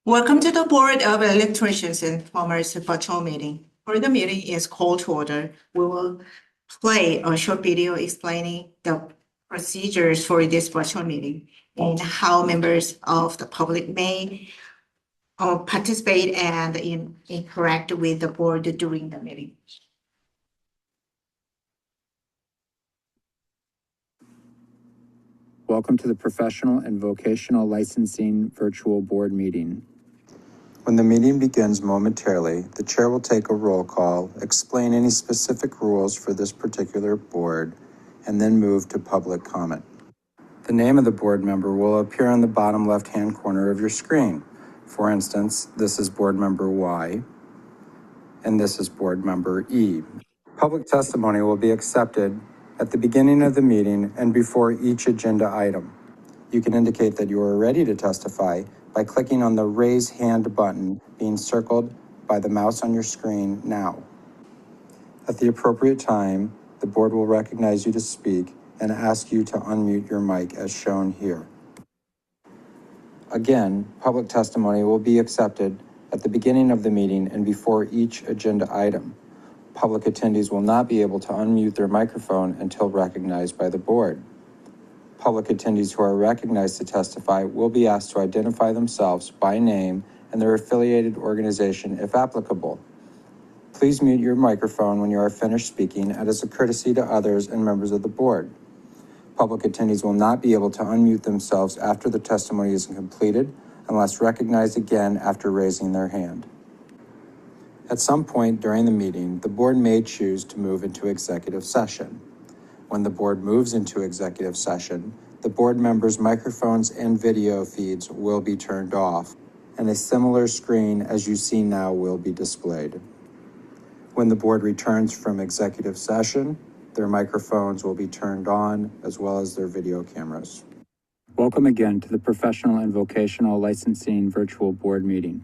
Welcome to the Board of Electricians and Plumbers virtual meeting. For the meeting is called to order. We will play a short video explaining the procedures for this virtual meeting and how members of the public may participate and interact with the board during the meeting. Welcome to the Professional and Vocational Licensing Virtual Board Meeting. When the meeting begins momentarily, the chair will take a roll call, explain any specific rules for this particular board, and then move to public comment. The name of the board member will appear on the bottom left-hand corner of your screen. For instance, this is board member Y, and this is board member E. Public testimony will be accepted at the beginning of the meeting and before each agenda item. You can indicate that you are ready to testify by clicking on the Raise Hand button being circled by the mouse on your screen now. At the appropriate time, the board will recognize you to speak and ask you to unmute your mic as shown here. Again, public testimony will be accepted at the beginning of the meeting and before each agenda item. Public attendees will not be able to unmute their microphone until recognized by the board. Public attendees who are recognized to testify will be asked to identify themselves by name and their affiliated organization if applicable. Please mute your microphone when you are finished speaking as a courtesy to others and members of the board. Public attendees will not be able to unmute themselves after the testimony is completed unless recognized again after raising their hand. At some point during the meeting, the board may choose to move into executive session. When the board moves into executive session, the board members' microphones and video feeds will be turned off, and a similar screen as you see now will be displayed. When the board returns from executive session, their microphones will be turned on as well as their video cameras. Welcome again to the Professional and Vocational Licensing Virtual Board Meeting.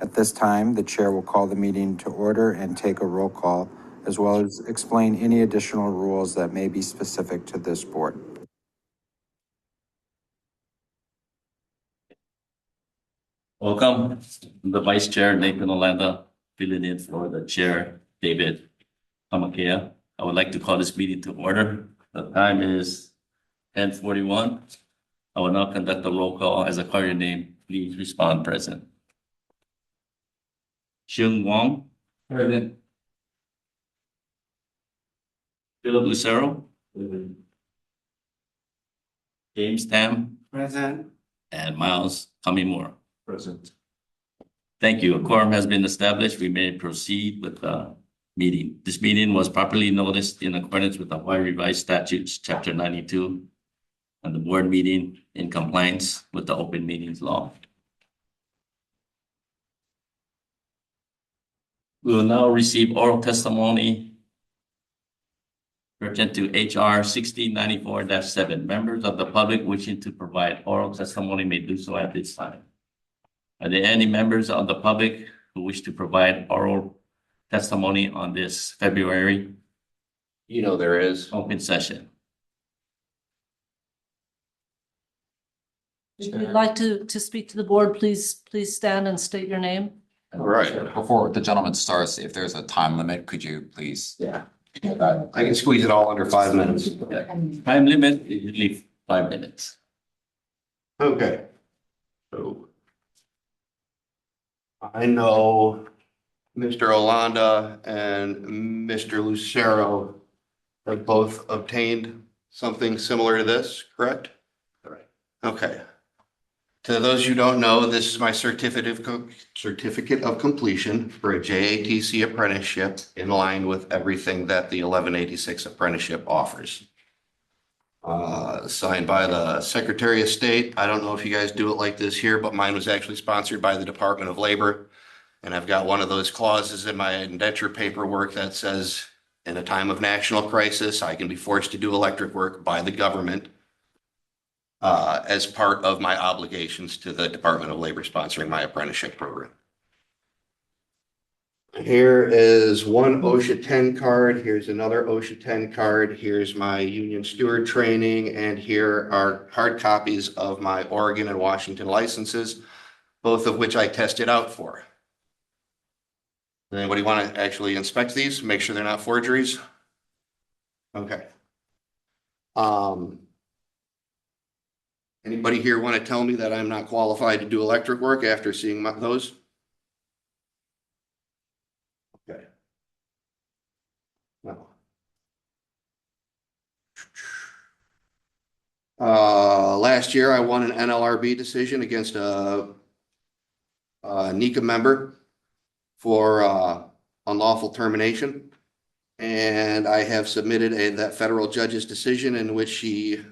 At this time, the chair will call the meeting to order and take a roll call, as well as explain any additional rules that may be specific to this board. Welcome, the Vice Chair, Nathan Olanda, filling in for the Chair, David Tamakea. I would like to call this meeting to order. The time is 10:41. I will now conduct the roll call. As I call your name, please respond present. Xiong Wong. Present. Philip Lucero. Present. James Tam. Present. And Miles Kamimura. Present. Thank you. A quorum has been established. We may proceed with the meeting. This meeting was properly noticed in accordance with the Hawaii Revised Statutes, Chapter 92, and the board meeting in compliance with the Open Meetings Law. We will now receive oral testimony pertinent to HR 1694-7. Members of the public wishing to provide oral testimony may do so at this time. Are there any members of the public who wish to provide oral testimony on this February? There is. Open session. If you'd like to speak to the board, please stand and state your name. All right. Before the gentleman starts, if there's a time limit, could you please? Yeah. I can squeeze it all under 5 minutes. Time limit is usually 5 minutes. Okay. So I know Mr. Olanda and Mr. Lucero have both obtained something similar to this, correct? All right. Okay. To those who don't know, this is my certificate of completion for a JATC apprenticeship in line with everything that the 1186 apprenticeship offers. Signed by the Secretary of State. I don't know if you guys do it like this here, but mine was actually sponsored by the Department of Labor. And I've got one of those clauses in my indenture paperwork that says, in a time of national crisis, I can be forced to do electric work by the government as part of my obligations to the Department of Labor sponsoring my apprenticeship program. Here is one OSHA 10 card. Here's another OSHA 10 card. Here's my union steward training. And here are hard copies of my Oregon and Washington licenses. both of which I tested out for. Anybody want to actually inspect these, make sure they're not forgeries? Okay. Anybody here want to tell me that I'm not qualified to do electric work after seeing those? Okay. No. Last year I won an NLRB decision against a NECA member for unlawful termination. And I have submitted that federal judge's decision in which she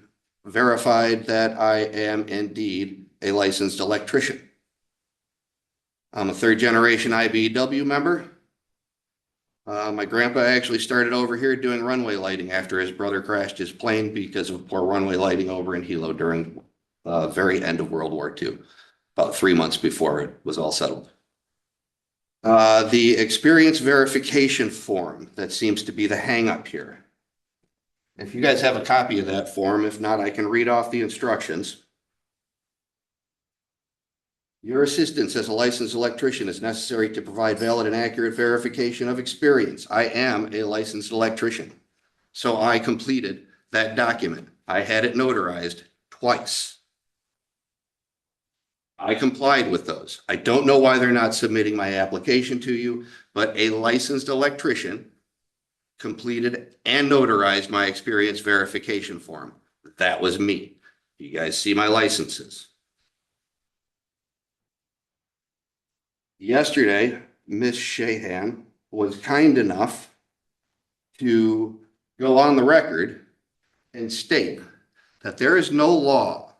verified that I am indeed a licensed electrician. I'm a third generation IBEW member. My grandpa actually started over here doing runway lighting after his brother crashed his plane because of poor runway lighting over in Hilo during the very end of World War II, about 3 months before it was all settled. The experience verification form, that seems to be the hang up here. If you guys have a copy of that form, if not, I can read off the instructions. Your assistance as a licensed electrician is necessary to provide valid and accurate verification of experience. I am a licensed electrician. So I completed that document. I had it notarized twice. I complied with those. I don't know why they're not submitting my application to you, but a licensed electrician completed and notarized my experience verification form. That was me. You guys see my licenses. Yesterday, Ms. Shahan was kind enough to go on the record and state that there is no law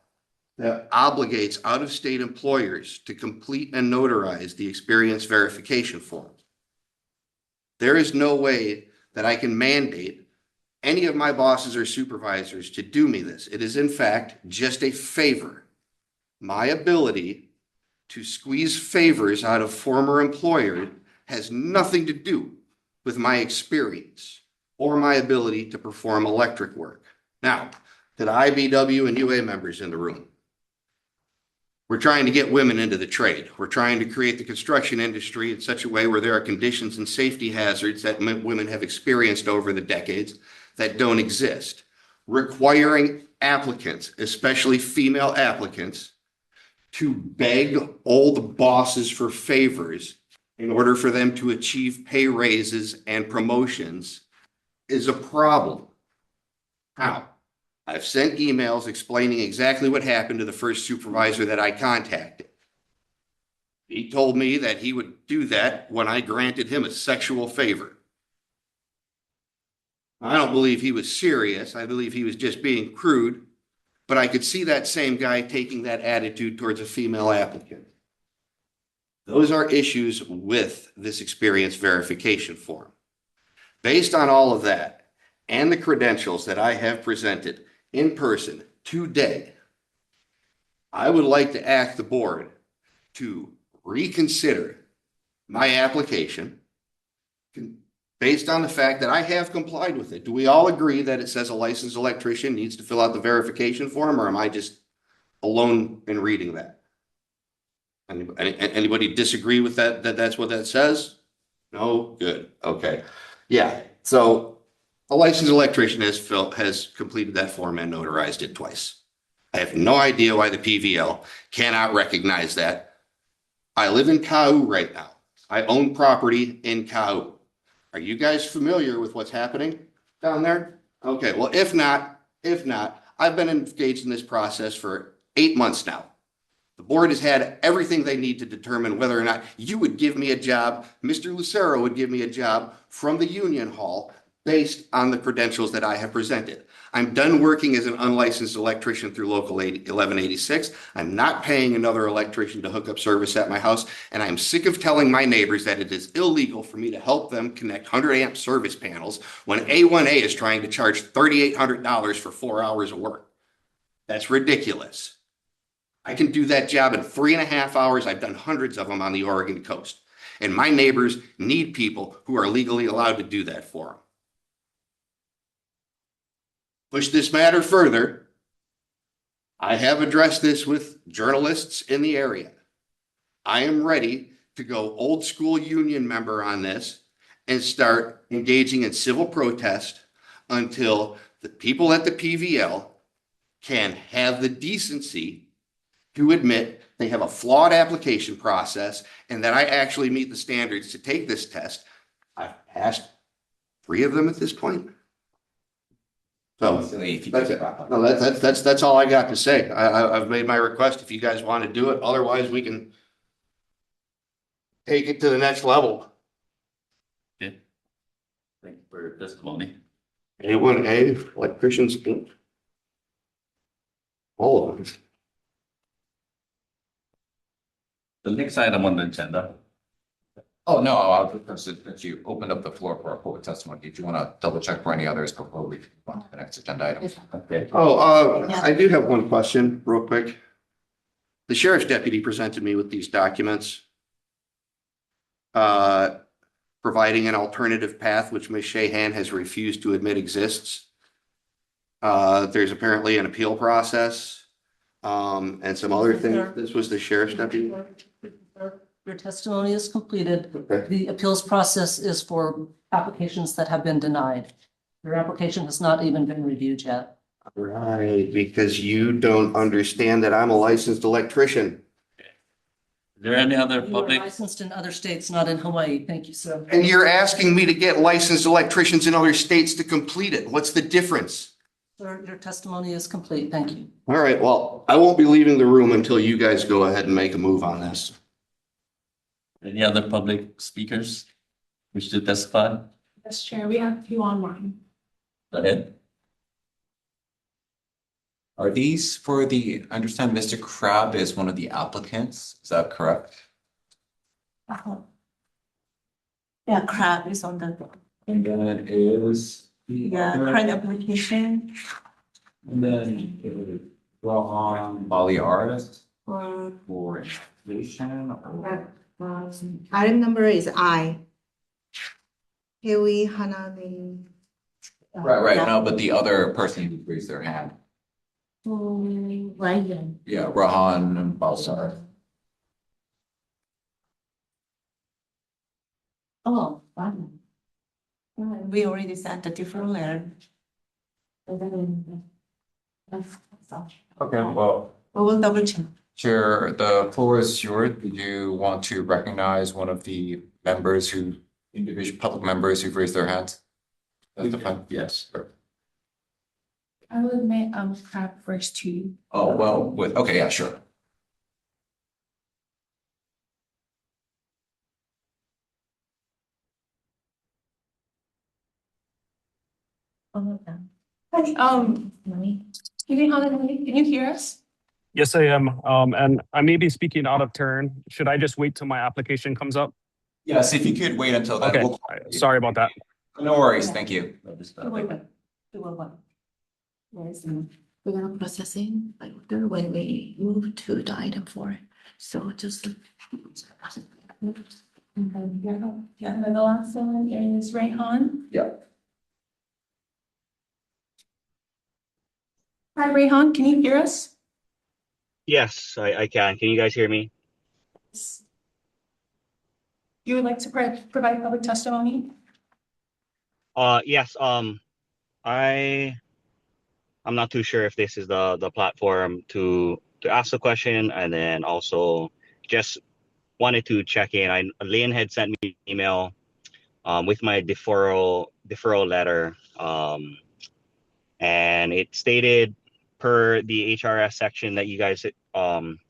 that obligates out-of-state employers to complete and notarize the experience verification form. There is no way that I can mandate any of my bosses or supervisors to do me this. It is, in fact, just a favor. My ability to squeeze favors out of former employers has nothing to do with my experience or my ability to perform electric work. Now, to the IBW and UA members in the room, we're trying to get women into the trade. We're trying to create the construction industry in such a way where there are conditions and safety hazards that women have experienced over the decades that don't exist, requiring applicants, especially female applicants, to beg old bosses for favors in order for them to achieve pay raises and promotions is a problem. How? I've sent emails explaining exactly what happened to the first supervisor that I contacted. He told me that he would do that when I granted him a sexual favor. I don't believe he was serious. I believe he was just being crude. But I could see that same guy taking that attitude towards a female applicant. Those are issues with this experience verification form. Based on all of that and the credentials that I have presented in person today, I would like to ask the board to reconsider my application based on the fact that I have complied with it. Do we all agree that it says a licensed electrician needs to fill out the verification form, or am I just alone in reading that? Anybody disagree with that, that's what that says? No? Good. Okay. Yeah. So a licensed electrician has completed that form and notarized it twice. I have no idea why the PVL cannot recognize that. I live in Kau right now. I own property in Kau. Are you guys familiar with what's happening down there? Okay, well, if not, I've been engaged in this process for 8 months now. The board has had everything they need to determine whether or not you would give me a job, Mr. Lucero would give me a job from the union hall based on the credentials that I have presented. I'm done working as an unlicensed electrician through Local 1186. I'm not paying another electrician to hook up service at my house, and I'm sick of telling my neighbors that it is illegal for me to help them connect 100-amp service panels when A1A is trying to charge $3,800 for 4 hours of work. That's ridiculous. I can do that job in 3.5 hours. I've done hundreds of them on the Oregon coast, and my neighbors need people who are legally allowed to do that for them. Push this matter further, I have addressed this with journalists in the area. I am ready to go old school union member on this and start engaging in civil protest until the people at the PVL can have the decency to admit they have a flawed application process and that I actually meet the standards to take this test. I've passed 3 of them at this point. So If you that's could it. wrap up. No, that's all I got to say. I've made my request if you guys want to do it. Otherwise, we can take it to the next level. Okay. Thank you for your testimony. A1A, Electricians, Inc. All of them. The next item on the agenda. Oh, no, I'll just, since you opened up the floor for a public testimony, did you want to double check for any others before we move on to the next agenda item? Okay. Oh, I do have one question real quick. The sheriff's deputy presented me with these documents. Providing an alternative path, which Ms. Shahan has refused to admit exists. There's apparently an appeal process, and some other things. This was the sheriff's deputy. Your testimony is completed. Okay. The appeals process is for applications that have been denied. Your application has not even been reviewed yet. Right, because you don't understand that I'm a licensed electrician. Is there any other You are public? licensed in other states, not in Hawaii. Thank you, sir. And you're asking me to get licensed electricians in other states to complete it. What's the difference? Sir, your testimony is complete. Thank you. All right, well, I won't be leaving the room until you guys go ahead and make a move on this. Any other public speakers wish to testify? Yes, Chair, we have a few online. Go ahead. Are these for the, I understand Mr. Crab is one of the applicants, is that correct? Yeah, crab is on the, And then is the other- current application and then it would go on Balearis for, for inflation or item number is I. Hewi Hanami. right, no, but the other person who raised their hand. Ryan. Yeah, Rahan and Balsar. Oh, fine. We already sent a different letter. Okay, well, We will double check. Chair, the floor is yours. Did you want to recognize one of the members individual public members who've raised their hands? That's fine. Yes. I will admit, crab first too. Oh, well, okay, yeah, sure. Hi, can you hear us? Yes, I am. And I may be speaking out of turn. Should I just wait till my application comes up? Yes, if you could wait until then. Okay, we'll- sorry about that. No worries, thank you. We're gonna processing like when we move to the item 4. So just. And then the last one is Rayhan. Yeah. Hi, Rayhan, can you hear us? Yes, I can. Can you guys hear me? You would like to provide public testimony? Yes, I'm not too sure if this is the platform to ask the question, and then also just wanted to check in. Lynn had sent me an email with my deferral letter, and it stated per the HRS section that you guys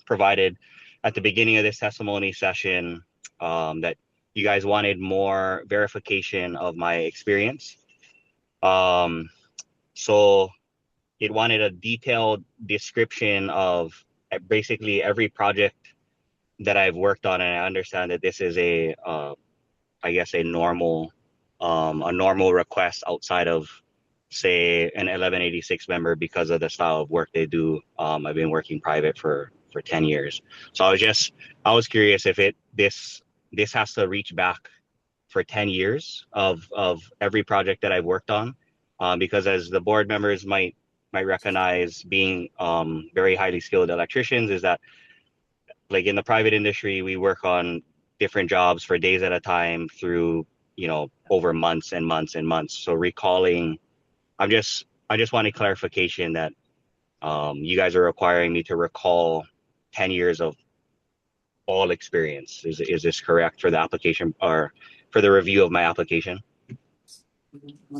provided at the beginning of this testimony session, that you guys wanted more verification of my experience. So it wanted a detailed description of basically every project that I've worked on, and I understand that this is I guess a normal request outside of, say, an 1186 member because of the style of work they do. I've been working private for 10 years. So I was curious if this has to reach back for 10 years of every project that I've worked on, because as the board members might recognize, being very highly skilled electricians, is that like in the private industry, we work on different jobs for days at a time through, over months and months and months. So recalling, I just wanted clarification that you guys are requiring me to recall 10 years of all experience. Is this correct for the application or for the review of my application?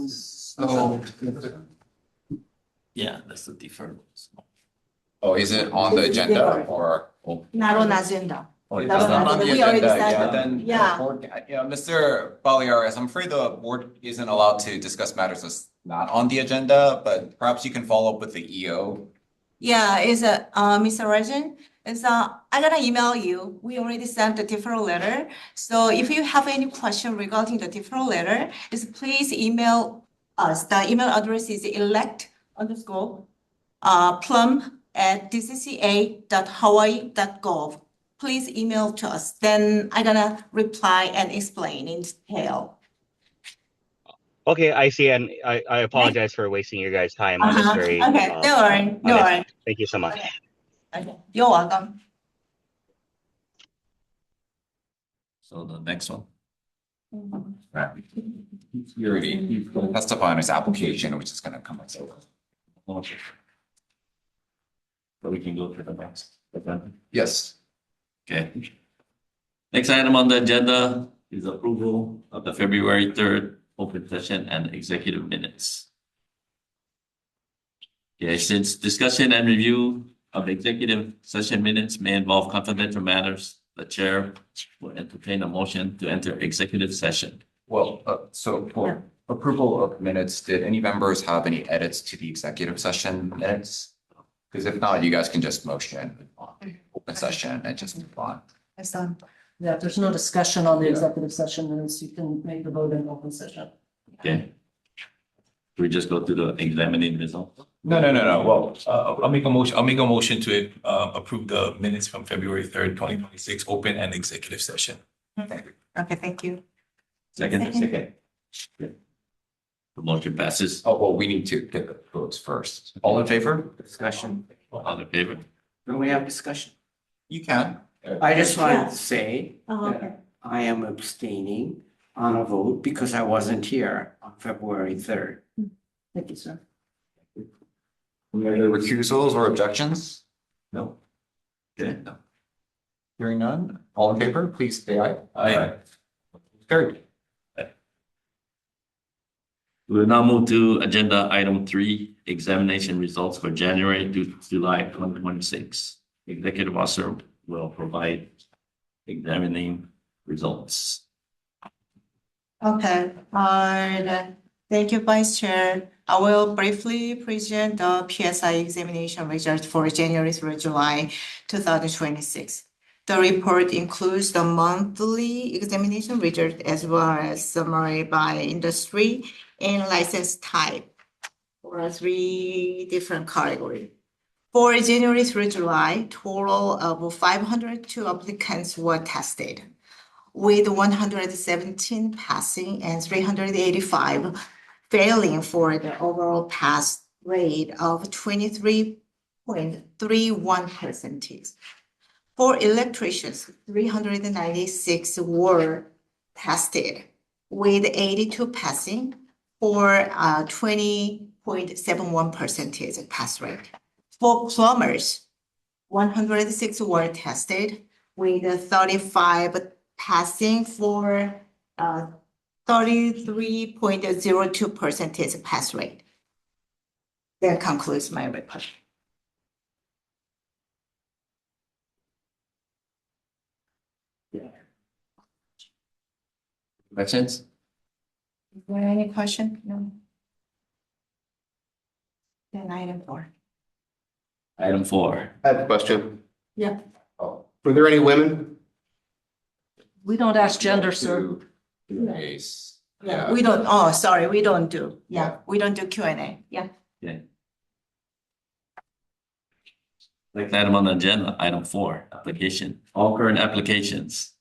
So, Yeah, that's the deferral. oh, is it on the agenda or? Not on agenda. Oh, it's It's not on the We already agenda, said yeah, that. then. Yeah. Mr. Baleares, I'm afraid the board isn't allowed to discuss matters that's not on the agenda, but perhaps you can follow up with the EO. Yeah, Mr. Regent, I'm gonna email you. We already sent the deferral letter. So if you have any question regarding the deferral letter, please email us. The email address is plum@dcca.hawaii.gov. Please email to us. Then I'm gonna reply and explain in detail. Okay, I see, and I apologize for wasting your guys' time on this very. Okay, don't worry, no worry. Thank you so much. Okay, you're welcome. So the next one. He already testified on his application, which is gonna come. So we can go to the next. Yes. Okay. Next item on the agenda is approval of the February 3rd open session and executive minutes. Okay, since discussion and review of executive session minutes may involve confidential matters, the chair will entertain a motion to enter executive session. Well, so for approval of minutes, did any members have any edits to the executive session minutes? Because if not, you guys can just motion on open session and just move on. Yes, done. Yeah, if there's no discussion on the executive session minutes, you can make the vote in open session. Okay. We just go to the examining result. No. Well, I'll make a motion to approve the minutes from February 3rd, 2026, open and executive session. Okay, thank you. Second. Okay. The motion passes. Oh, well, we need to get the votes first. All in favor? Discussion. All in favor? When we have discussion, You can. I just wanted to say Oh, okay. that I am abstaining on a vote because I wasn't here on February 3rd. Thank you, sir. Any other recusals or objections? No. Okay. Hearing none. All in favor, please say aye. Aye. Carried. We will now move to agenda item 3, examination results for January to July 2026. Executive officer will provide examining results. Okay, thank you, Vice Chair. I will briefly present the PSI examination results for January through July 2026. The report includes the monthly examination result as well as summary by industry and license type for 3 different categories. For January through July, total of 502 applicants were tested, with 117 passing and 385 failing for the overall pass rate of 23.31%. For electricians, 396 were tested, with 82 passing for 20.71% pass rate. For plumbers, 106 were tested, with 35 passing for 33.02% pass rate. That concludes my report. Questions? Is there any question? No. Then item 4. Item 4. I have a question. Yeah. Were there any women? We don't ask gender, sir. Case. Yeah, we don't, oh, sorry, we don't do, we don't do Q&A, yeah. Okay. Next item on the agenda, item 4, application. All current applications.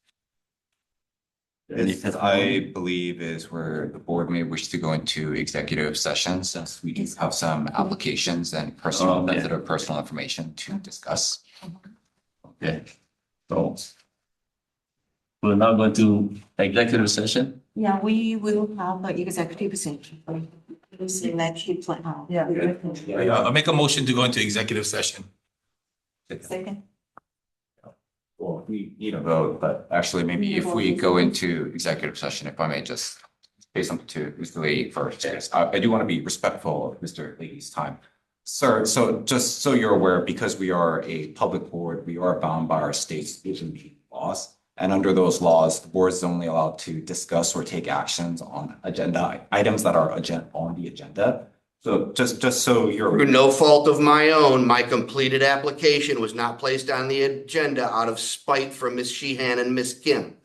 Any This, testimony? I believe, is where the board may wish to go into executive session since we do have some applications and Oh, okay. sensitive personal information to discuss. Okay. So we're now going to executive session. Yeah, we will have the executive session. Select plan. Yeah. Yeah, I'll make a motion to go into executive session. Second. Well, we need a vote, but actually maybe if we go into executive session, if I may just say something to Mr. Lee first. Yes, I do want to be respectful of Mr. Lee's time. Sir, so just so you're aware, because we are a public board, we are bound by our state's laws. And under those laws, the board is only allowed to discuss or take actions on agenda items that are on the agenda. So just so you're. Through no fault of my own, my completed application was not placed on the agenda out of spite from Ms. Sheehan and Ms. Kim.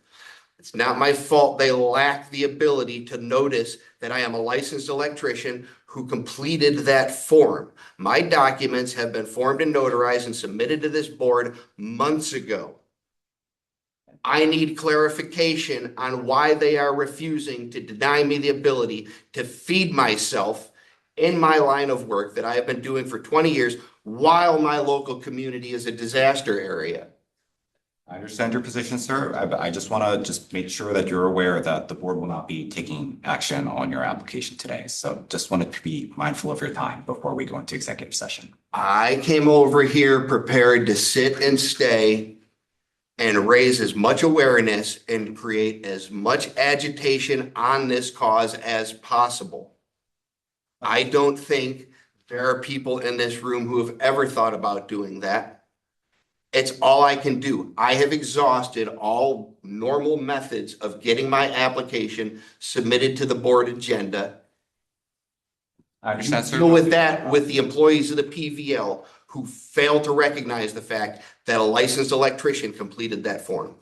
It's not my fault they lack the ability to notice that I am a licensed electrician who completed that form. My documents have been formed and notarized and submitted to this board months ago. I need clarification on why they are refusing to deny me the ability to feed myself in my line of work that I have been doing for 20 years while my local community is a disaster area. I understand your position, sir. I just want to just make sure that you're aware that the board will not be taking action on your application today. So just wanted to be mindful of your time before we go into executive session. I came over here prepared to sit and stay and raise as much awareness and create as much agitation on this cause as possible. I don't think there are people in this room who have ever thought about doing that. It's all I can do. I have exhausted all normal methods of getting my application submitted to the board agenda. I understand, sir. Deal with that with the employees of the PVL who fail to recognize the fact that a licensed electrician completed that form.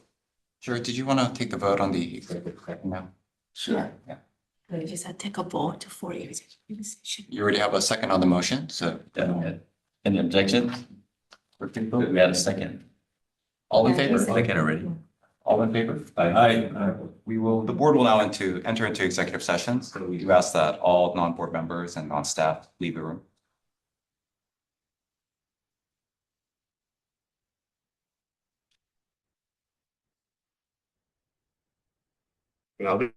Sure. Did you want to take the vote on the executive session now? Sure. Yeah. We just take a vote for executive session. You already have a second on the motion, so. Any objections? We had a second. All in favor? Second already. All in favor? Aye. The board will now enter into executive session. So we do ask that all non-board members and non-staff leave the room. And I'll be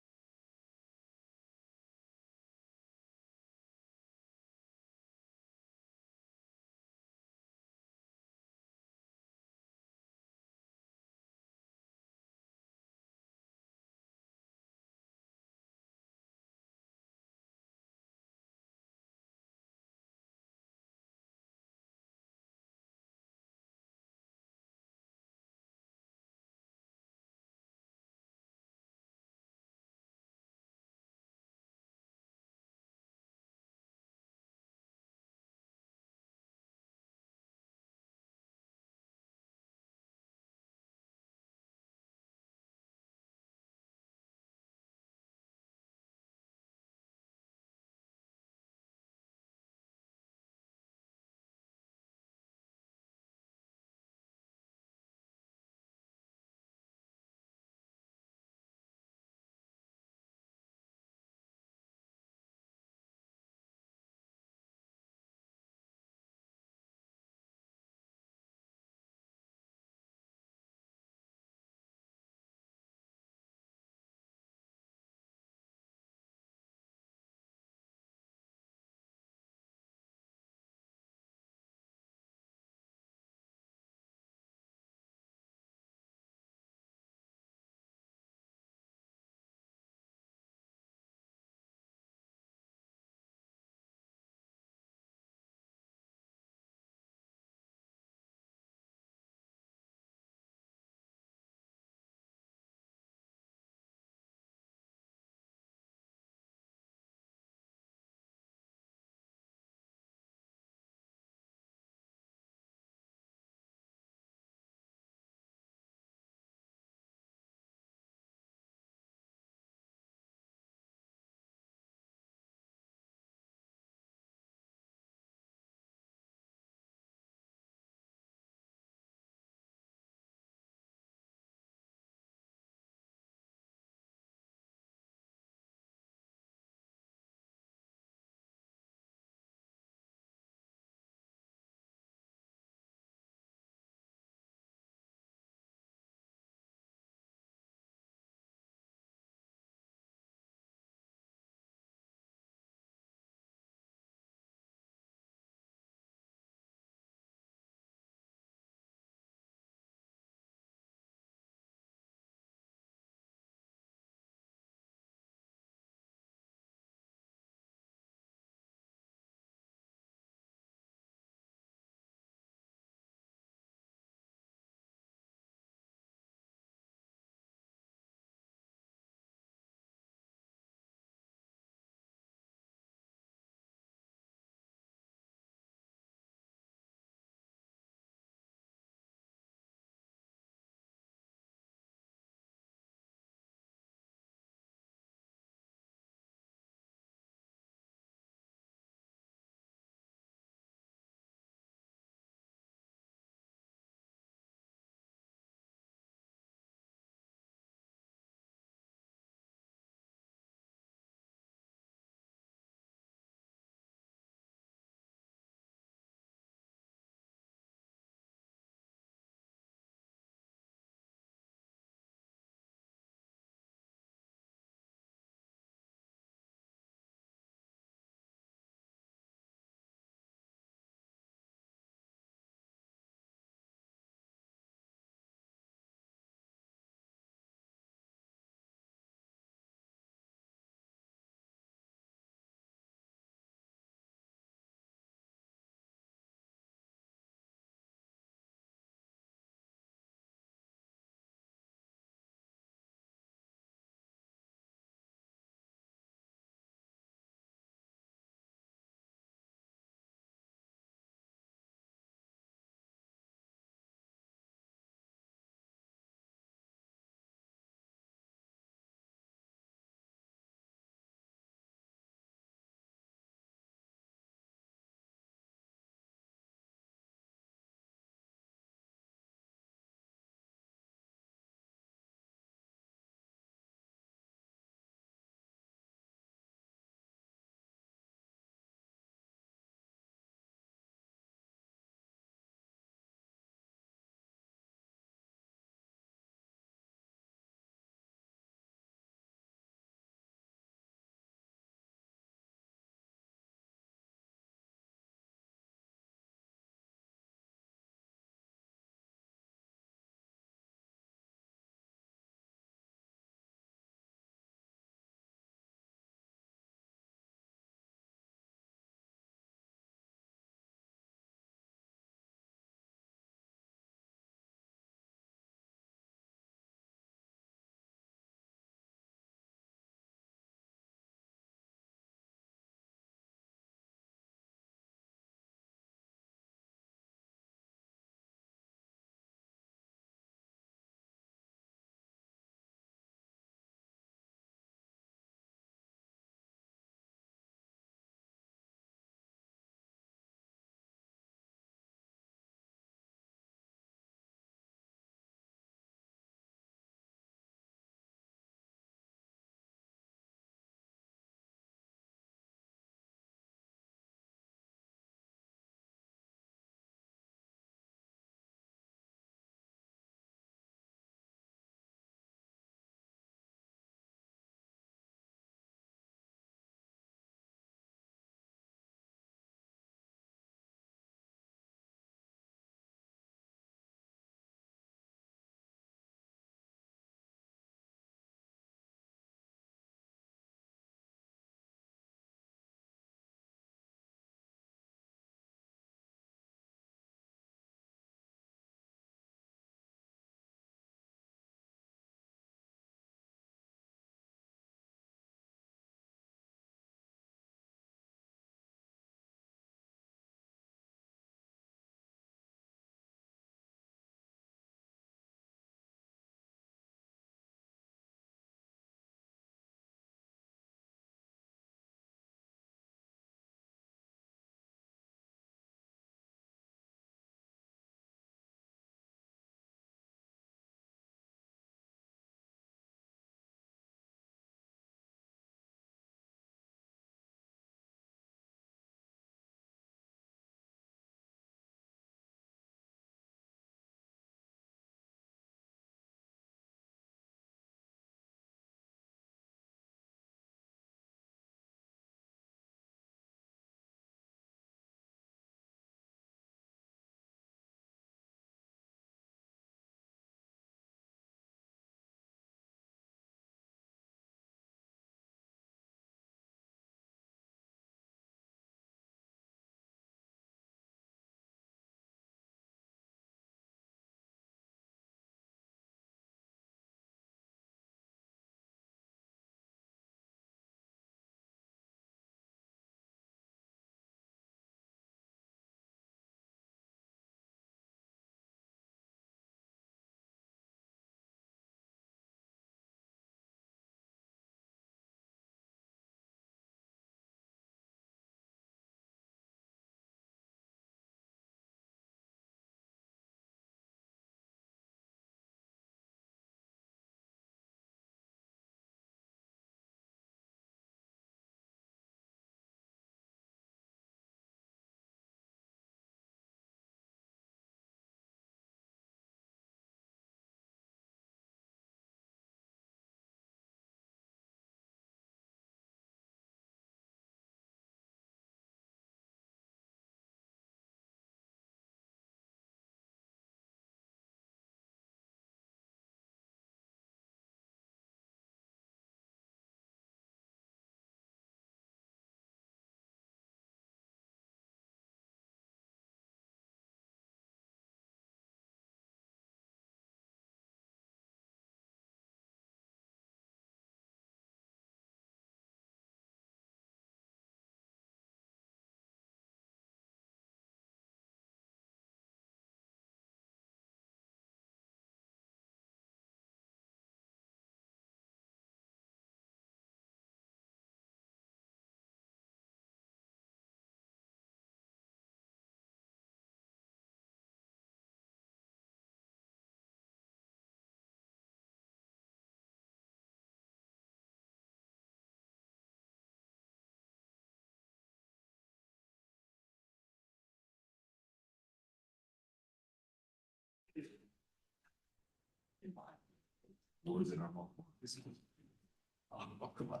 Come on.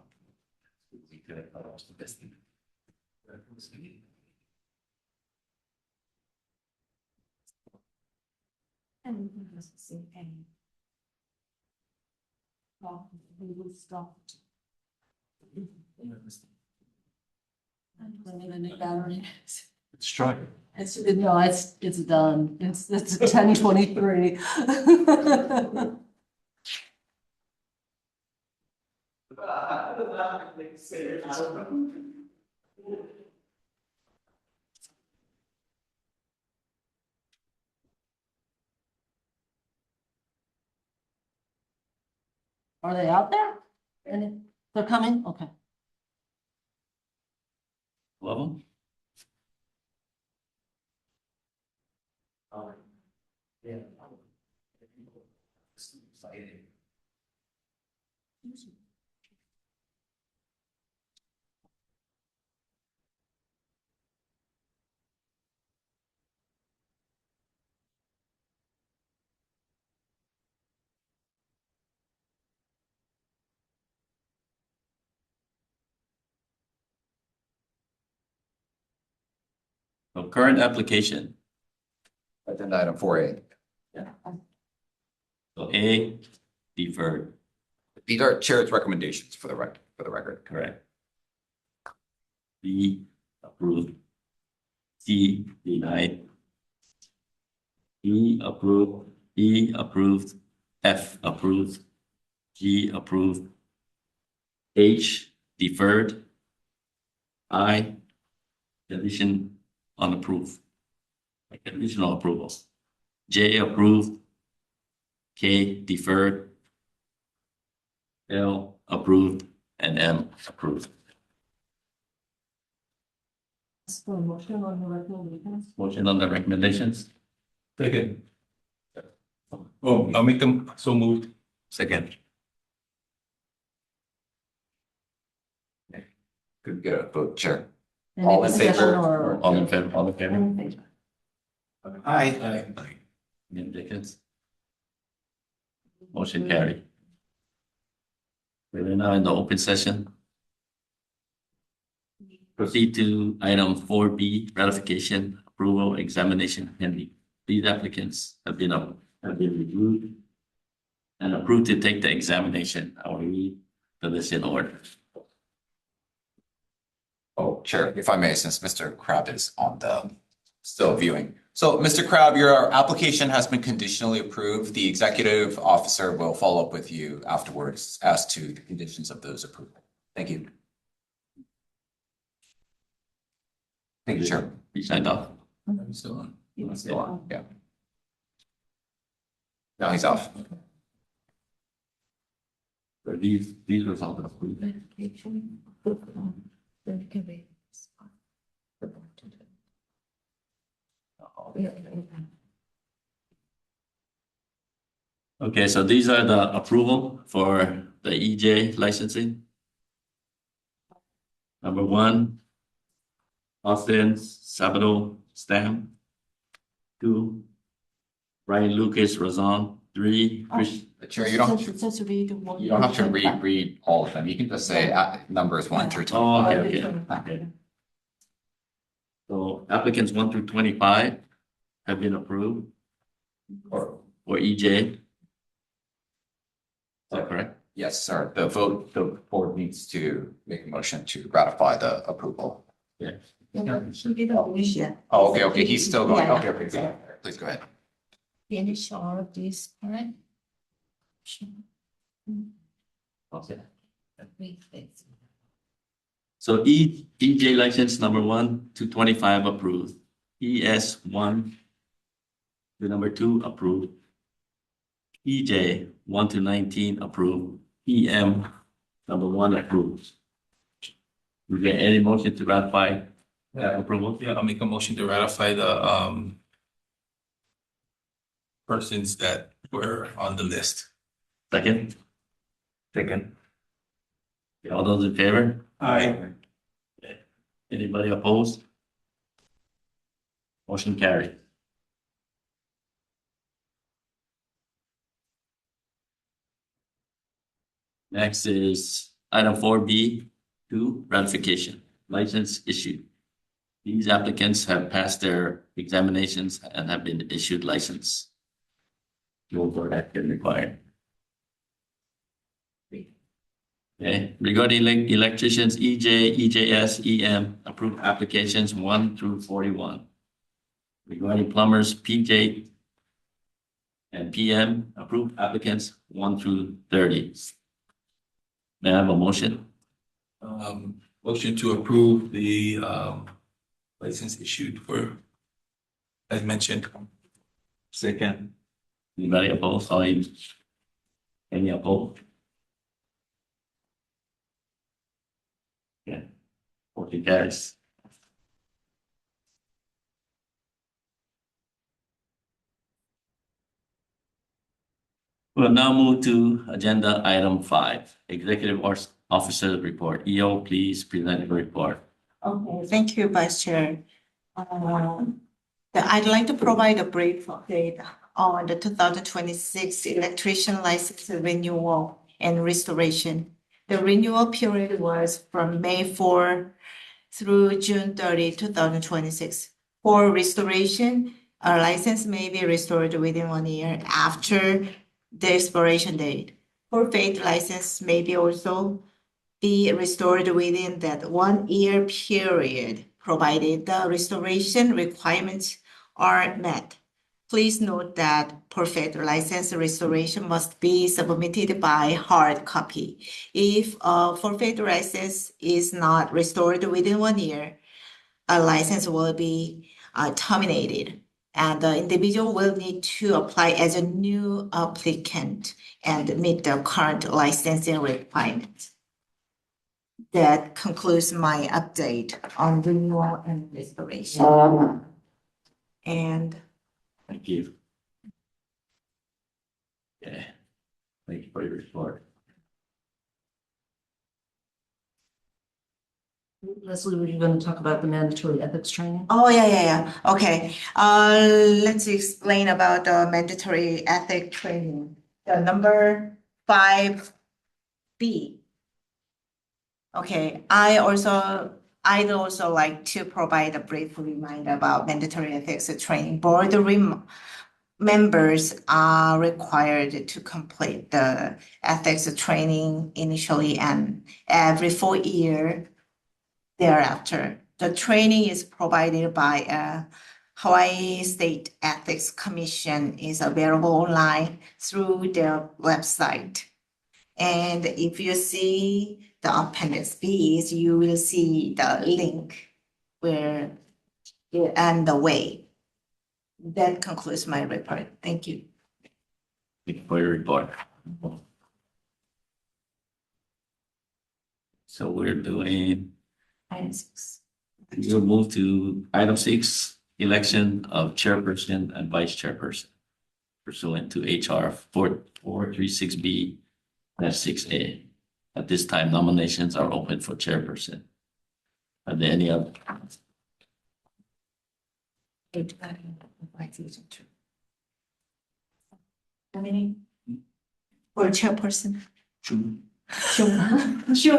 We could have lost the best thing. And we must see any. Well, we will stop. Let's try. It's done. It's 10:23. Are they out there? And they're coming? Okay. Love them? Yeah. So current application, Agenda item 4A. so A, deferred, These are chair's recommendations for the record. correct. B, approved. C, denied. E, approved. E, approved. F, approved. G, approved. H, deferred. I, condition unapproved. Like conditional approval. J, approved. K, deferred. L, approved, and M, approved. Ask for a motion on the recommendations. Motion on the recommendations? Second. Oh, I'll make them so moved. Second. Could we get a vote, Chair? Any All in discussion favor? or- All in favor, all in favor? In favor. Aye. Any Dickens? Motion carried. We're now in the open session. Proceed to item 4B, ratification, approval, examination pending. These applicants have been reviewed and approved to take the examination. I will read the list in order. Oh, Chair, if I may, since Mr. Crab is on the, still viewing. So, Mr. Crab, your application has been conditionally approved. The executive officer will follow up with you afterwards as to the conditions of those approval. Thank you. Thank you, Chair. You signed off? He's still on. He's still on, yeah. No, he's off. So these results are approved. Verification, then we can wait. The board to do. Yeah. Okay, so these are the approval for the EJ licensing. Number 1, Austin Sabado Stam. 2, Brian Lucas Razon. 3, Chris. Chair, you don't, It says read one. you don't have to read all of them. You can just say numbers 1 through 25. Oh, okay. So applicants 1 through 25 have been approved or EJ. Is that correct? Yes, sir. The board needs to make a motion to ratify the approval. Yeah. Should be the wish. Oh, okay, he's still going. Yeah. Okay, please go ahead. Finish all of this, right? Okay. Wait, wait. So EJ license number 1 to 25 approved. ES 1 to number 2 approved. EJ 1 to 19 approved. EM number 1 approved. We get any motion to ratify that approval? Yeah, I'll make a motion to ratify the persons that were on the list. Second? Second. All those in favor? Aye. Anybody opposed? Motion carried. Next is item 4B2, ratification, license issued. These applicants have passed their examinations and have been issued license. No board action required. Okay, regarding electricians, EJ, EJS, EM, approved applications 1 through 41. Regarding plumbers, PJ and PM, approved applicants 1 through 30. May I have a motion? Motion to approve the license issued for, as mentioned. Second. Anybody opposed? Any opposed? Yeah. Motion carries. We'll now move to agenda item 5, Executive Officer Report. EO, please present your report. Okay, thank you, Vice Chair. I'd like to provide a brief update on the 2026 electrician license renewal and restoration. The renewal period was from May 4 through June 30, 2026. For restoration, a license may be restored within 1 year after the expiration date. For faith license may be also be restored within that 1 year period, provided the restoration requirements are met. Please note that perfect license restoration must be submitted by hard copy. If a forfeit license is not restored within 1 year, a license will be terminated, and the individual will need to apply as a new applicant and meet the current licensing requirements. That concludes my update on renewal and restoration. And Thank you. Yeah. Thank you for your report. Leslie, were you going to talk about the mandatory ethics training? oh, yeah. Okay. Let's explain about the mandatory ethic training. The number 5B. Okay, I'd also like to provide a brief reminder about mandatory ethics training. Board members are required to complete the ethics training initially and every 4 years thereafter. The training is provided by a Hawaii State Ethics Commission, is available online through their website. And if you see the appendix B, you will see the link where and the way. That concludes my report. Thank you. Thank you for your report. So we're doing, Item 6. we'll move to item 6, election of chairperson and vice chairperson pursuant to HR 436B-6A. At this time, nominations are open for chairperson. Are there any other? Dominic? For chairperson? Sure. Sure.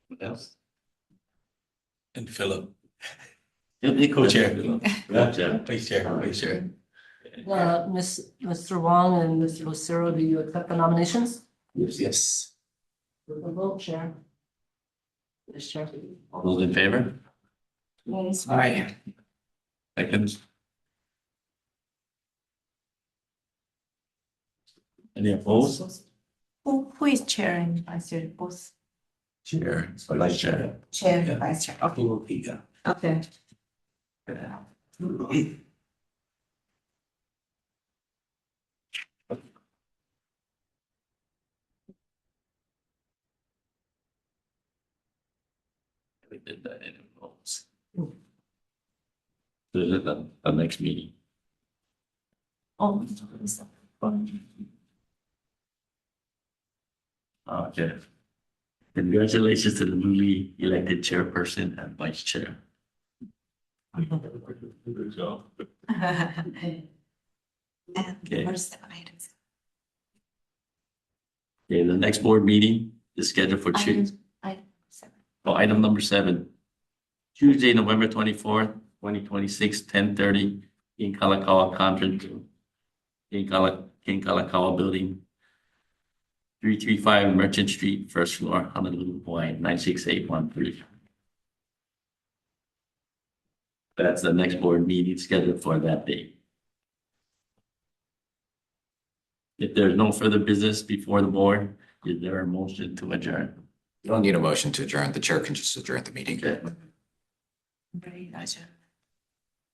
What else? And Philip. Co-chair. Co-chair. Vice chair. Mr. Wong and Mr. Lucero, do you accept the nominations? Yes. With the vote, Chair. Vice Chair. All those in favor? Yes. Aye. Seconds. Any opposed? Who is chair and vice chair? Both Chair. Vice chair. chair and Yeah. vice chair. Yeah. Okay. We did that in votes. So is it the next meeting? Oh. Okay. Congratulations to the newly elected chairperson and vice chair. Good job. And Okay. first items. Okay, the next board meeting is scheduled for Tuesday. Item 7. Oh, item number 7. Tuesday, November 24th, 2026, 10:30 in Kalakaua Conference Room. In Kalakaua Building. 335 Merchant Street, first floor, Honolulu, Hawaii, 96813. That's the next board meeting scheduled for that date. If there's no further business before the board, is there a motion to adjourn? You don't need a motion to adjourn. The chair can just adjourn the meeting. Okay, Very nice.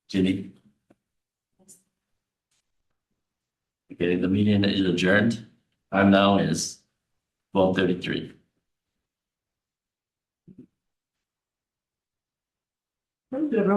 Ginny? Okay, the meeting is adjourned. Time now is 12:33.